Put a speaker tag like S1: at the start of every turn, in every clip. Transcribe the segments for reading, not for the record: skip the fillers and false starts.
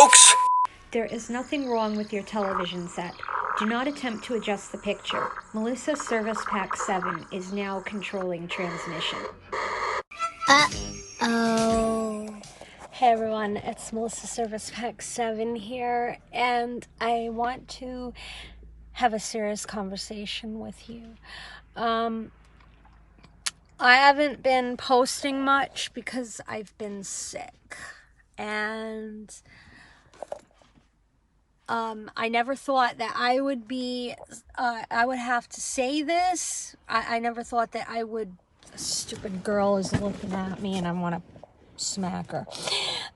S1: folks.
S2: There is nothing wrong with your television set. Do not attempt to adjust the picture. Melissa Service Pack 7 is now controlling transmission.
S3: Uh-oh. Hey everyone, it's Melissa Service Pack 7 here, and I want to have a serious conversation with you. I haven't been posting much because I've been sick, and I never thought that I would be, I would have to say this. I never thought that I would. A stupid girl is looking at me and I want to smack her.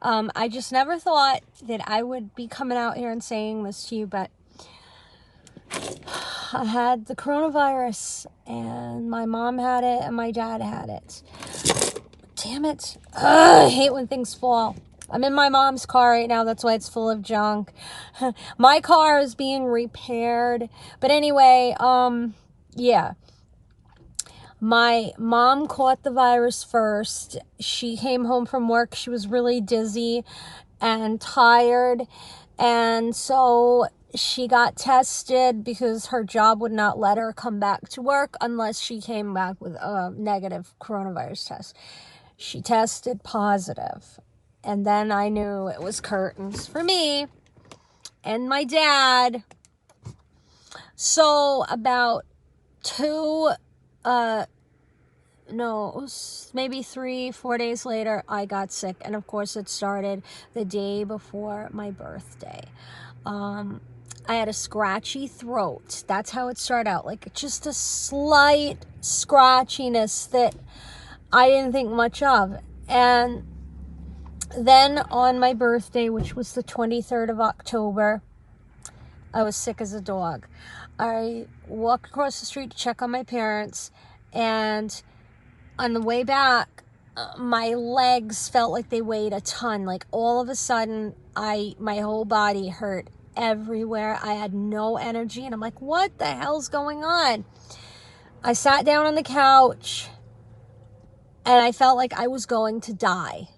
S3: I just never thought that I would be coming out here and saying this to you, but I had the coronavirus, and my mom had it and my dad had it. Damn it. Ugh, I hate when things fall. I'm in my mom's car right now. That's why it's full of junk. My car is being repaired. But anyway, yeah. My mom caught the virus first. She came home from work. She was really dizzy and tired. And so she got tested because her job would not let her come back to work unless she came back with a negative coronavirus test. She tested positive. And then I knew it was curtains for me and my dad. So about maybe 3-4 days later, I got sick. And of course, it started the day before my birthday. I had a scratchy throat. That's how it started out. Like just a slight scratchiness that I didn't think much of. And then on my birthday, which was the 23rd of October, I was sick as a dog. I walked across the street to check on my parents, and on the way back, my legs felt like they weighed a ton. Like all of a sudden, my whole body hurt everywhere. I had no energy, and I'm like, what the hell's going on? I sat down on the couch, and I felt like I was going to die.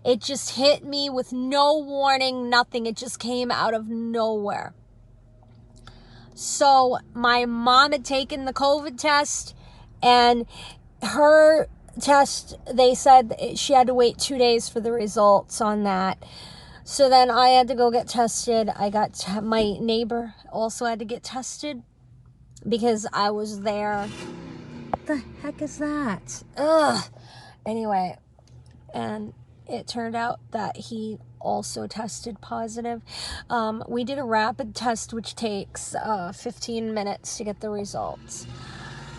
S3: It just hit me with no warning, nothing. It just came out of nowhere. So my mom had taken the COVID test, and her test, they said she had to wait 2 days for the results on that. So then I had to go get tested. My neighbor also had to get tested because I was there. What the heck is that? Ugh. Anyway, and it turned out that he also tested positive. We did a rapid test, which takes 15 minutes to get the results.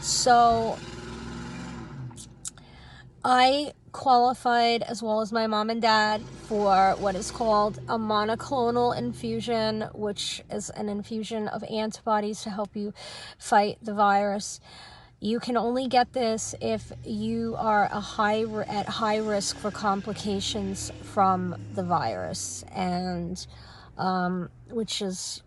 S3: So I qualified, as well as my mom and dad, for what is called a monoclonal infusion, which is an infusion of antibodies to help you fight the virus. You can only get this if you are at high risk for complications from the virus, and which is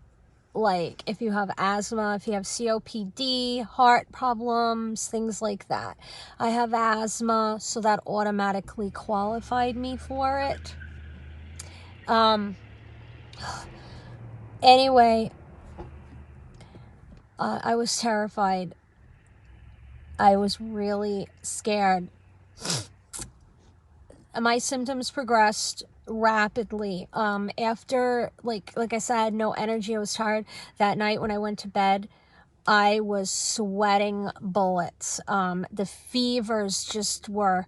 S3: like if you have asthma, if you have COPD, heart problems, things like that. I have asthma, so that automatically qualified me for it. Anyway, I was terrified. I was really scared. My symptoms progressed rapidly. After, like I said, I had no energy. I was tired. That night when I went to bed, I was sweating bullets. The fevers just were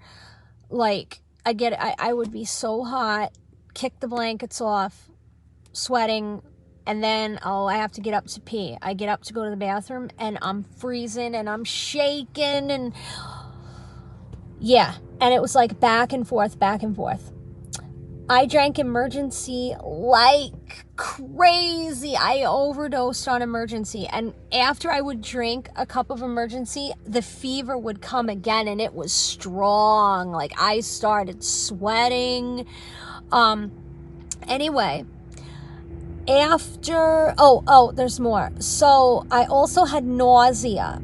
S3: like, I would be so hot, kick the blankets off, sweating, and then, I have to get up to pee. I get up to go to the bathroom, and I'm freezing, and I'm shaking, and yeah. And it was like back and forth, back and forth. I drank Emergency like crazy. I overdosed on Emergency. And after I would drink a cup of Emergency, the fever would come again, and it was strong. Like I started sweating. Anyway, after, there's more. So I also had nausea.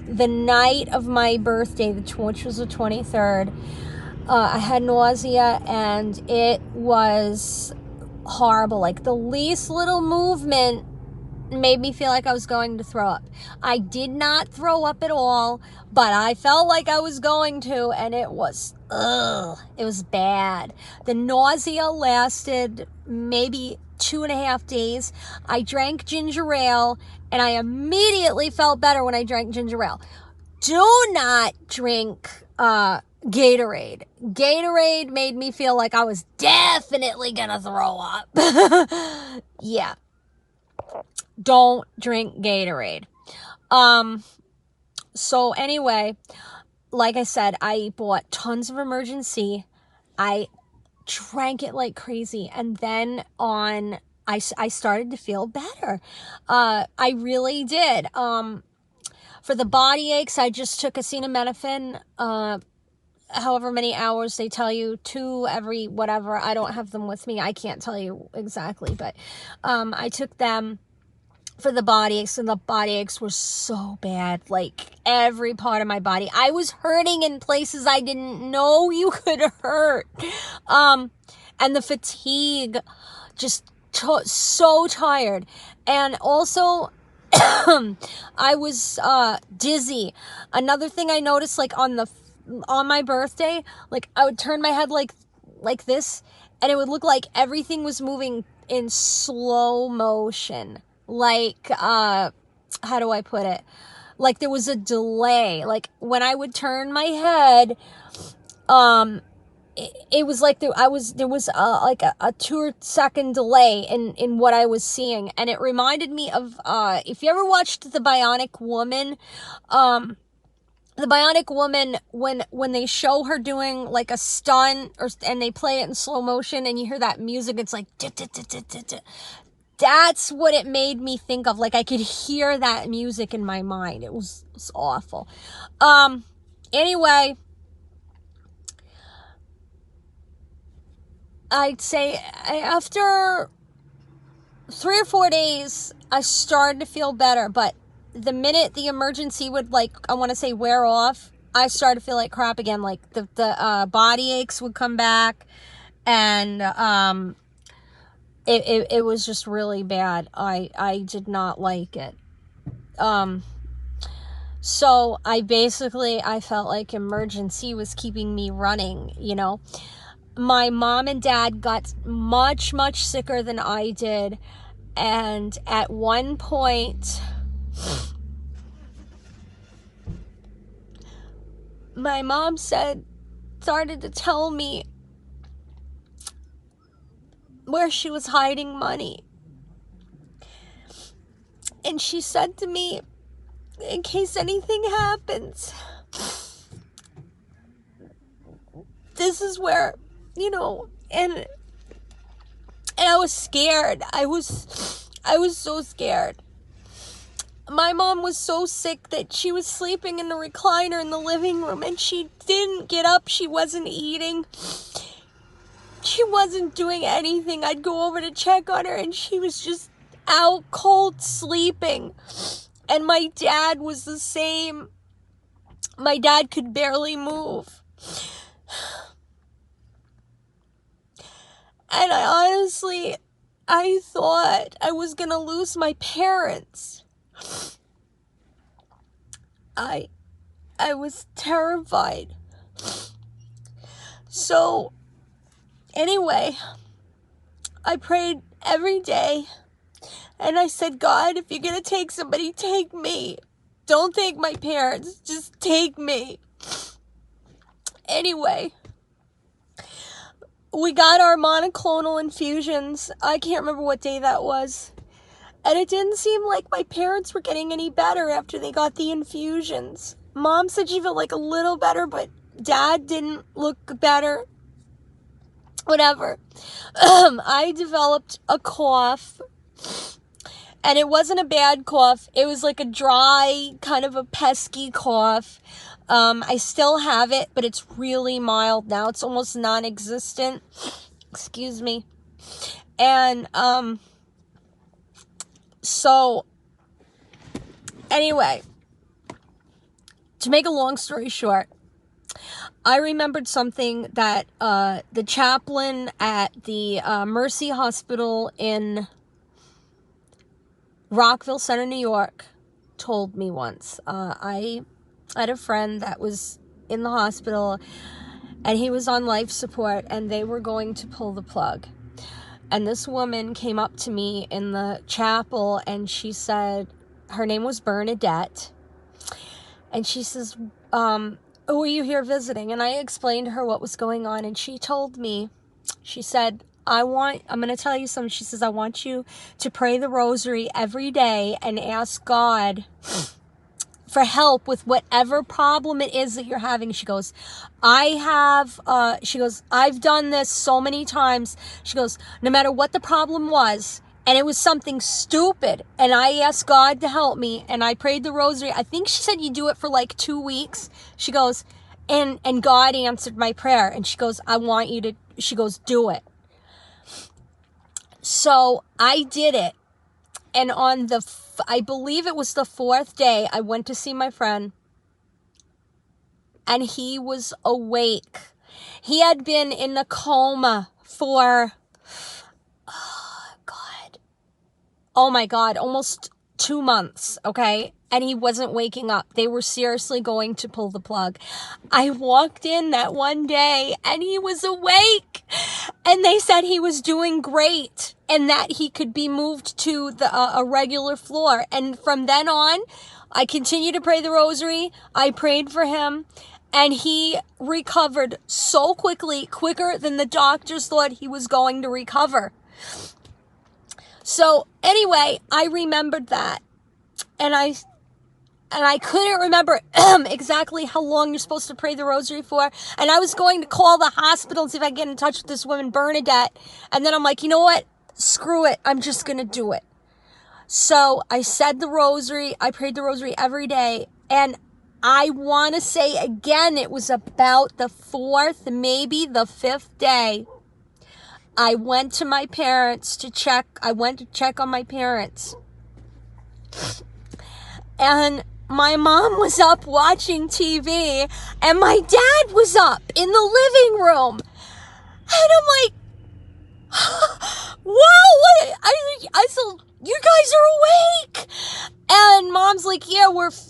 S3: The night of my birthday, which was the 23rd, I had nausea, and it was horrible. Like, the least little movement made me feel like I was going to throw up. I did not throw up at all, but I felt like I was going to, and it was, it was bad. The nausea lasted maybe 2.5 days. I drank ginger ale, and I immediately felt better when I drank ginger ale. Do not drink Gatorade. Gatorade made me feel like I was definitely gonna throw up. Yeah. Don't drink Gatorade. So anyway, like I said, I bought tons of Emergen-C. I drank it like crazy, and then I started to feel better. I really did. For the body aches, I just took acetaminophen, however many hours they tell you, 2 every whatever. I don't have them with me. I can't tell you exactly, but I took them for the body aches, and the body aches were so bad. Like, every part of my body. I was hurting in places I didn't know you could hurt. And the fatigue, just so tired. And also, I was dizzy. Another thing I noticed, like, on my birthday, like, I would turn my head like this, and it would look like everything was moving in slow motion. Like, how do I put it? Like, there was a delay. Like, when I would turn my head, it was like there was like a 2-second delay in what I was seeing, and it reminded me of if you ever watched The Bionic Woman. The Bionic Woman, when they show her doing like a stunt, and they play it in slow motion, and you hear that music, it's like that's what it made me think of. Like, I could hear that music in my mind. It was awful. Anyway, I'd say after 3 or 4 days, I started to feel better. But the minute the Emergen-C would, like, I want to say, wear off, I started to feel like crap again. Like, the body aches would come back, and it was just really bad. I did not like it. So I felt like Emergen-C was keeping me running, you know. My mom and dad got much, much sicker than I did. And at one point, my mom started to tell me where she was hiding money. And she said to me, in case anything happens, this is where, you know, and I was scared. I was so scared. My mom was so sick that she was sleeping in the recliner in the living room, and she didn't get up. She wasn't eating. She wasn't doing anything. I'd go over to check on her, and she was just out cold sleeping. And my dad was the same. My dad could barely move. And I thought I was gonna lose my parents. I was terrified. So, anyway, I prayed every day, and I said, God, if you're gonna take somebody, take me. Don't take my parents, just take me. Anyway, we got our monoclonal infusions. I can't remember what day that was. And it didn't seem like my parents were getting any better after they got the infusions. Mom said she felt like a little better, but Dad didn't look better. Whatever. I developed a cough, and it wasn't a bad cough. It was like a dry, kind of a pesky cough. I still have it, but it's really mild now. It's almost non-existent. Excuse me. And, so, anyway, to make a long story short, I remembered something that the chaplain at the Mercy Hospital in Rockville Center, New York, told me once. I had a friend that was in the hospital, and he was on life support, and they were going to pull the plug. And this woman came up to me in the chapel, and she said, her name was Bernadette, and she says, who are you here visiting? And I explained to her what was going on, and she told me, she said, I'm going to tell you something. She says, I want you to pray the rosary every day and ask God for help with whatever problem it is that you're having. She goes, she goes, I've done this so many times. She goes, no matter what the problem was, and it was something stupid, and I asked God to help me, and I prayed the rosary. I think she said you do it for like 2 weeks. She goes, and God answered my prayer. And she goes, I want you to, she goes, do it. So I did it. And on the, I believe it was the 4th day, I went to see my friend, and he was awake. He had been in a coma for, oh my God, almost 2 months, okay? And he wasn't waking up. They were seriously going to pull the plug. I walked in that one day, and he was awake. And they said he was doing great, and that he could be moved to a regular floor. And from then on, I continued to pray the rosary. I prayed for him, and he recovered so quickly, quicker than the doctors thought he was going to recover. So anyway, I remembered that, and I couldn't remember exactly how long you're supposed to pray the rosary for. And I was going to call the hospital and see if I could get in touch with this woman, Bernadette. And then I'm like, you know what? Screw it. I'm just going to do it. So I said the rosary. I prayed the rosary every day. And I want to say again, it was about the 4th, maybe the 5th day. I went to my parents to check. I went to check on my parents. And my mom was up watching TV, and my dad was up in the living room. And I'm like, whoa, I said, you guys are awake. And mom's like, yeah,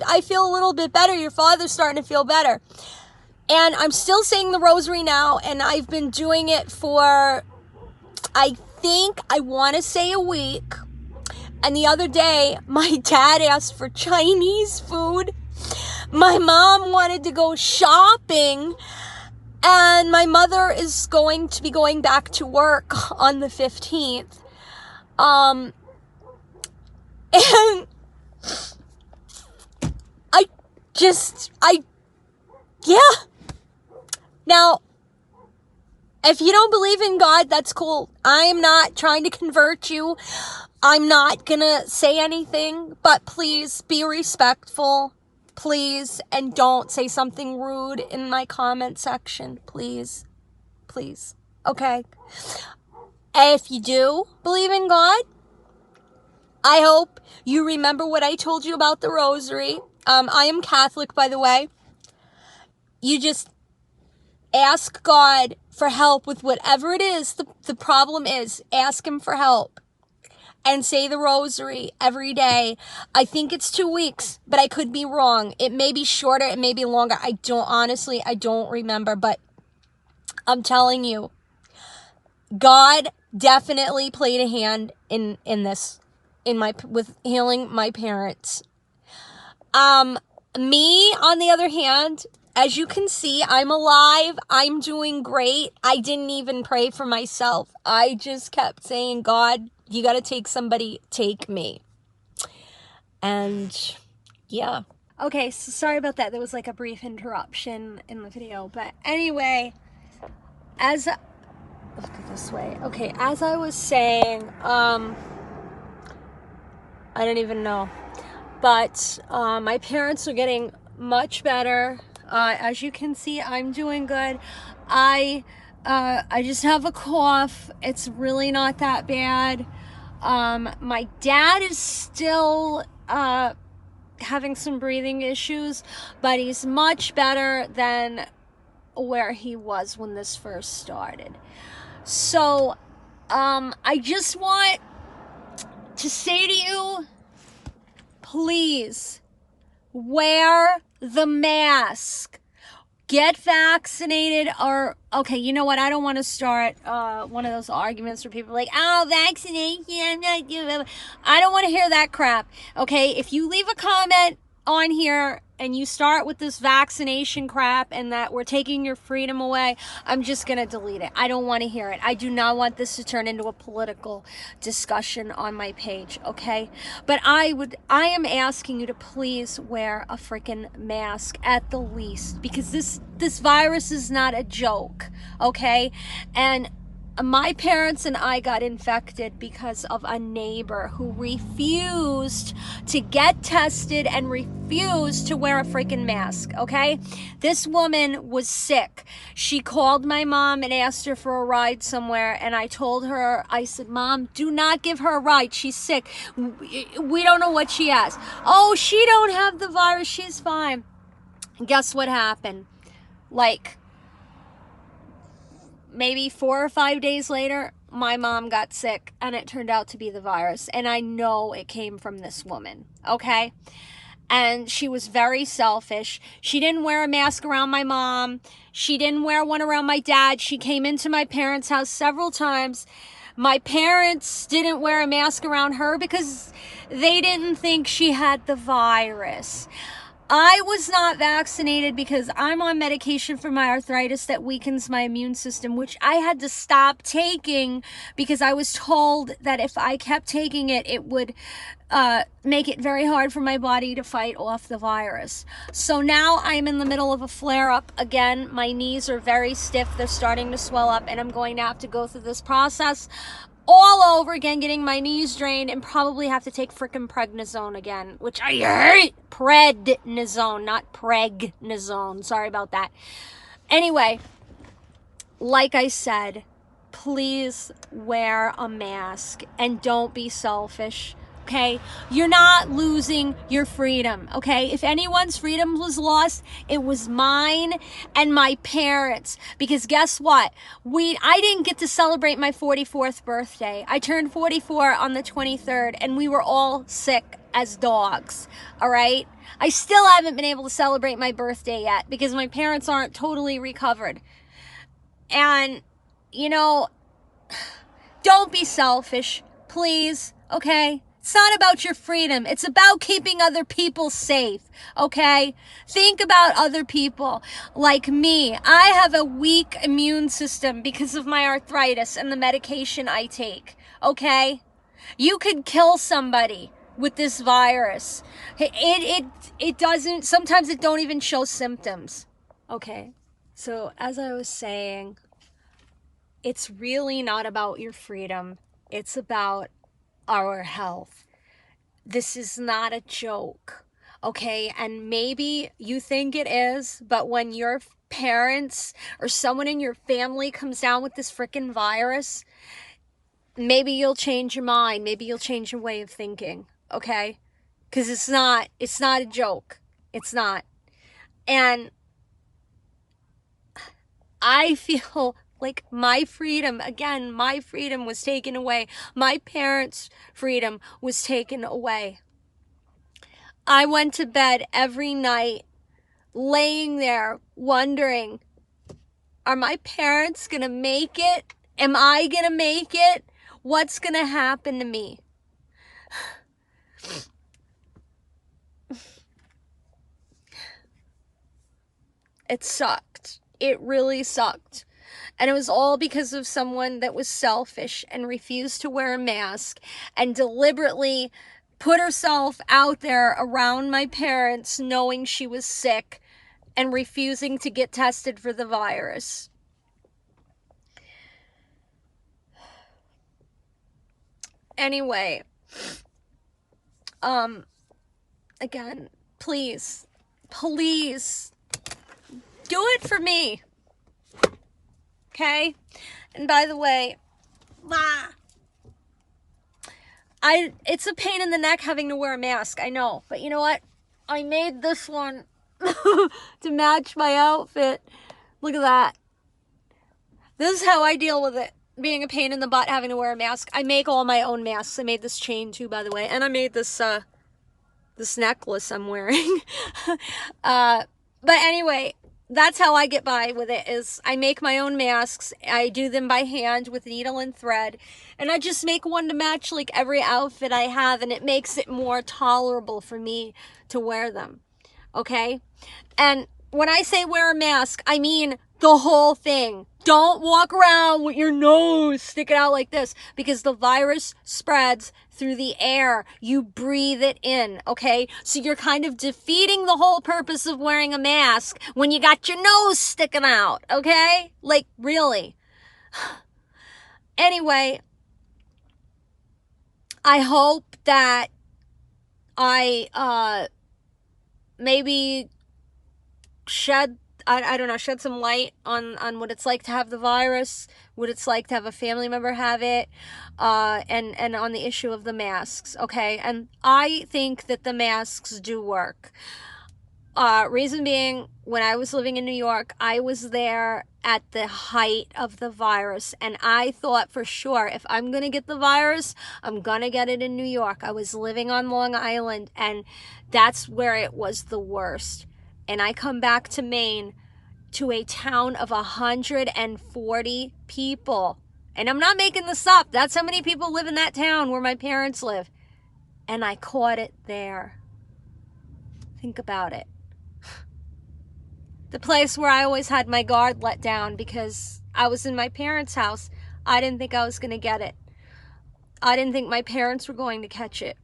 S3: I feel a little bit better. Your father's starting to feel better. And I'm still saying the rosary now, and I've been doing it for, I think, I want to say a week. And the other day, my dad asked for Chinese food. My mom wanted to go shopping. And my mother is going to be going back to work on the 15th. And yeah. Now, if you don't believe in God, that's cool. I'm not trying to convert you. I'm not gonna say anything, but please be respectful, please, and don't say something rude in my comment section, please, please, okay? If you do believe in God, I hope you remember what I told you about the rosary. I am Catholic, by the way. You just ask God for help with whatever it is the problem is. Ask him for help. And say the rosary every day. I think it's 2 weeks, but I could be wrong. It may be shorter, it may be longer. I don't remember, but I'm telling you, God definitely played a hand in this, with healing my parents. Me, on the other hand, as you can see, I'm alive. I'm doing great. I didn't even pray for myself. I just kept saying, God, you got to take somebody, take me. And yeah. Okay, so sorry about that. There was like a brief interruption in the video. But anyway, look at this way. Okay, as I was saying, I don't even know. But my parents are getting much better. As you can see, I'm doing good. I just have a cough. It's really not that bad. My dad is still having some breathing issues, but he's much better than where he was when this first started. So, I just want to say to you, please wear the mask. Get vaccinated, or, okay, you know what? I don't want to start one of those arguments where people are like, oh, vaccination, I'm not doing it. I don't want to hear that crap, okay? If you leave a comment on here and you start with this vaccination crap and that we're taking your freedom away, I'm just going to delete it. I don't want to hear it. I do not want this to turn into a political discussion on my page, okay? But I am asking you to please wear a freaking mask at the least, because this virus is not a joke, okay? And my parents and I got infected because of a neighbor who refused to get tested and refused to wear a freaking mask, okay? This woman was sick. She called my mom and asked her for a ride somewhere, and I told her, I said, Mom, do not give her a ride. She's sick. We don't know what she has. Oh, she don't have the virus. She's fine. And guess what happened? Like, maybe 4 or 5 days later, my mom got sick, and it turned out to be the virus. And I know it came from this woman, okay? And she was very selfish. She didn't wear a mask around my mom. She didn't wear one around my dad. She came into my parents' house several times. My parents didn't wear a mask around her because they didn't think she had the virus. I was not vaccinated because I'm on medication for my arthritis that weakens my immune system, which I had to stop taking because I was told that if I kept taking it, it would make it very hard for my body to fight off the virus. So now I'm in the middle of a flare-up. Again, my knees are very stiff. They're starting to swell up, and I'm going to have to go through this process all over again, getting my knees drained, and probably have to take frickin' prednisone again, which I hate. Prednisone, not pregnizone. Sorry about that. Anyway, like I said, please wear a mask and don't be selfish. Okay, you're not losing your freedom. Okay, if anyone's freedom was lost, it was mine and my parents. Because guess what? I didn't get to celebrate my 44th birthday. I turned 44 on the 23rd, and we were all sick as dogs. All right, I still haven't been able to celebrate my birthday yet because my parents aren't totally recovered. And you know, don't be selfish, please. Okay. It's not about your freedom. It's about keeping other people safe, okay? Think about other people like me. I have a weak immune system because of my arthritis and the medication I take, okay? You could kill somebody with this virus. It doesn't, sometimes it don't even show symptoms. Okay, so as I was saying, it's really not about your freedom. It's about our health. This is not a joke, okay? And maybe you think it is, but when your parents or someone in your family comes down with this freaking virus, maybe you'll change your mind. Maybe you'll change your way of thinking, okay? Because it's not a joke. It's not. And I feel like my freedom was taken away. My parents' freedom was taken away. I went to bed every night laying there wondering, are my parents gonna make it? Am I gonna make it? What's gonna happen to me? It sucked. It really sucked. And it was all because of someone that was selfish and refused to wear a mask and deliberately put herself out there around my parents knowing she was sick and refusing to get tested for the virus. Anyway, again, please do it for me. Okay? And by the way, it's a pain in the neck having to wear a mask, I know. But you know what? I made this one to match my outfit Look at that. This is how I deal with it. Being a pain in the butt, having to wear a mask. I make all my own masks. I made this chain too, by the way. And I made this, this necklace I'm wearing. But anyway, that's how I get by with it, is I make my own masks. I do them by hand with needle and thread. And I just make one to match like every outfit I have. And it makes it more tolerable for me to wear them. Okay? And when I say wear a mask, I mean the whole thing. Don't walk around with your nose sticking out like this, because the virus spreads through the air. You breathe it in, okay? So you're kind of defeating the whole purpose of wearing a mask when you got your nose sticking out, okay? Like, really. Anyway, I hope that I maybe shed some light on what it's like to have the virus, what it's like to have a family member have it, and on the issue of the masks, okay? And I think that the masks do work. Reason being, when I was living in New York, I was there at the height of the virus, and I thought for sure, if I'm going to get the virus, I'm going to get it in New York. I was living on Long Island, and that's where it was the worst. And I come back to Maine, to a town of 140 people. And I'm not making this up. That's how many people live in that town where my parents live. And I caught it there. Think about it. The place where I always had my guard let down because I was in my parents' house. I didn't think I was going to get it. I didn't think my parents were going to catch it.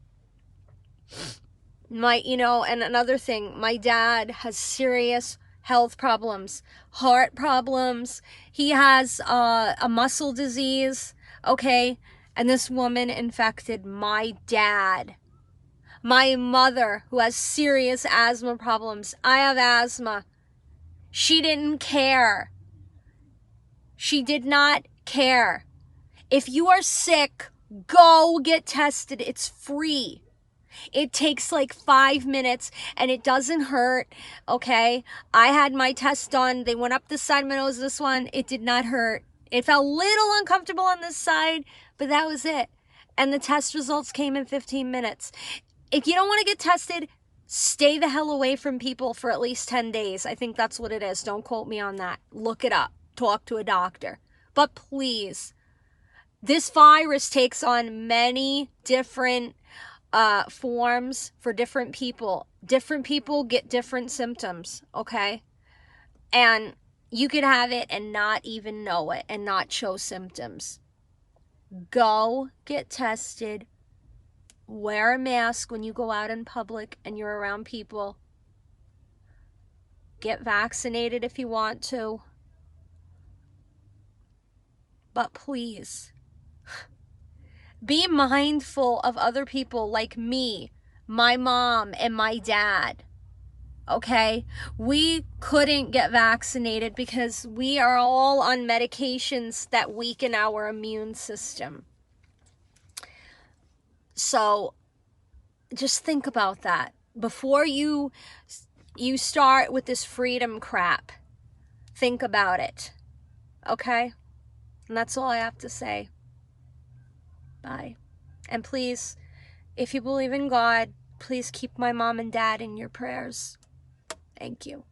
S3: And another thing, my dad has serious health problems, heart problems. He has a muscle disease, okay? And this woman infected my dad. My mother, who has serious asthma problems. I have asthma. She didn't care. She did not care. If you are sick, go get tested. It's free. It takes like 5 minutes and it doesn't hurt, okay? I had my test done. They went up the side of my nose, this one. It did not hurt. It felt a little uncomfortable on this side, but that was it. And the test results came in 15 minutes. If you don't want to get tested, stay the hell away from people for at least 10 days. I think that's what it is. Don't quote me on that. Look it up. Talk to a doctor. But please, this virus takes on many different forms for different people. Different people get different symptoms, okay? And you could have it and not even know it and not show symptoms. Go get tested. Wear a mask when you go out in public and you're around people. Get vaccinated if you want to. But please, be mindful of other people like me, my mom, and my dad. Okay? We couldn't get vaccinated because we are all on medications that weaken our immune system. So just think about that. Before you start with this freedom crap, think about it. Okay? And that's all I have to say. Bye. And please, if you believe in God, please keep my mom and dad in your prayers. Thank you.